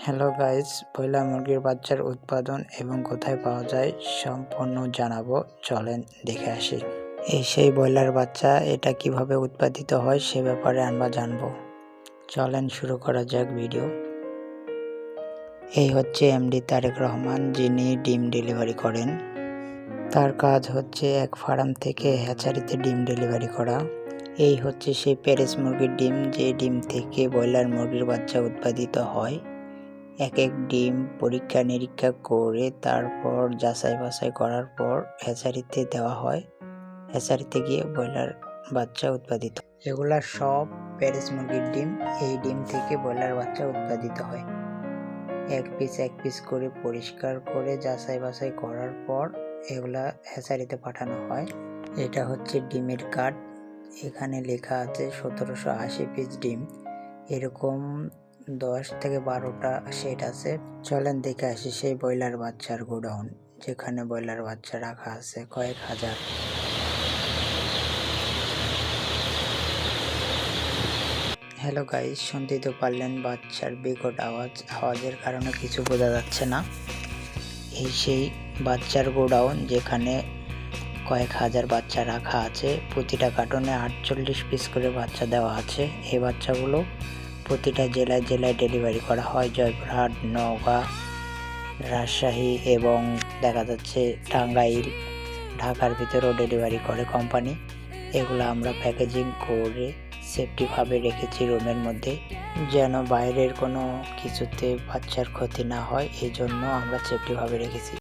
Hello guys, broiler মুরগির বাচ্চার উৎপাদন এবং কোথায় পাওয়া যায় সম্পূর্ণ জানাবো। চলেন দেখে আসি। এই সেই ব্রয়লার বাচ্চা, এটা কিভাবে উৎপাদিত হয় সে ব্যাপারে আমরা জানবো। চলেন শুরু করা যাক ভিডিও। এই হচ্ছে এমডি তারেক রহমান, যিনি ডিম ডেলিভারি করেন। তার কাজ হচ্ছে এক ফার্ম থেকে হ্যাচারিতে ডিম ডেলিভারি করা। এই হচ্ছে সেই প্যারিস মুরগির ডিম, যে ডিম থেকে ব্রয়লার মুরগির বাচ্চা উৎপাদিত হয়। এক এক ডিম পরীক্ষা নিরীক্ষা করে তারপর যাচাই বাছাই করার পর হ্যাচারিতে দেওয়া হয়। হ্যাচারিতে গিয়ে ব্রয়লার বাচ্চা উৎপাদিত। এগুলা সব প্যারিস মুরগির ডিম। এই ডিম থেকে ব্রয়লার বাচ্চা উৎপাদিত হয়। এক পিস করে পরিষ্কার করে যাচাই বাছাই করার পর এগুলা হ্যাচারিতে পাঠানো হয়। এটা হচ্ছে ডিমের কার্ড। এখানে লেখা আছে 1780 পিস ডিম। এরকম 10 থেকে 12টা সেট আছে। চলেন দেখে আসি সেই ব্রয়লার বাচ্চার গোডাউন, যেখানে ব্রয়লার বাচ্চা রাখা আছে কয়েক হাজার। হ্যালো গাইস, শুনতেই তো পারলেন বাচ্চার বিকট আওয়াজের কারণে কিছু বোঝা যাচ্ছে না। এই সেই বাচ্চার গোডাউন, যেখানে কয়েক হাজার বাচ্চা রাখা আছে। প্রতিটা কার্টনে 48 পিস করে বাচ্চা দেওয়া আছে। এই বাচ্চাগুলো প্রতিটা জেলায় ডেলিভারি করা হয়। জয়পুরহাট, নওগাঁ, রাজশাহী এবং দেখা যাচ্ছে টাঙ্গাইল, ঢাকার ভিতরেও ডেলিভারি করে কোম্পানি। এগুলো আমরা প্যাকেজিং করে সেফটিভাবে রেখেছি রুমের মধ্যে, যেন বাইরের কোনো কিছুতে বাচ্চার ক্ষতি না হয়। এই জন্য আমরা সেফটিভাবে রেখেছি।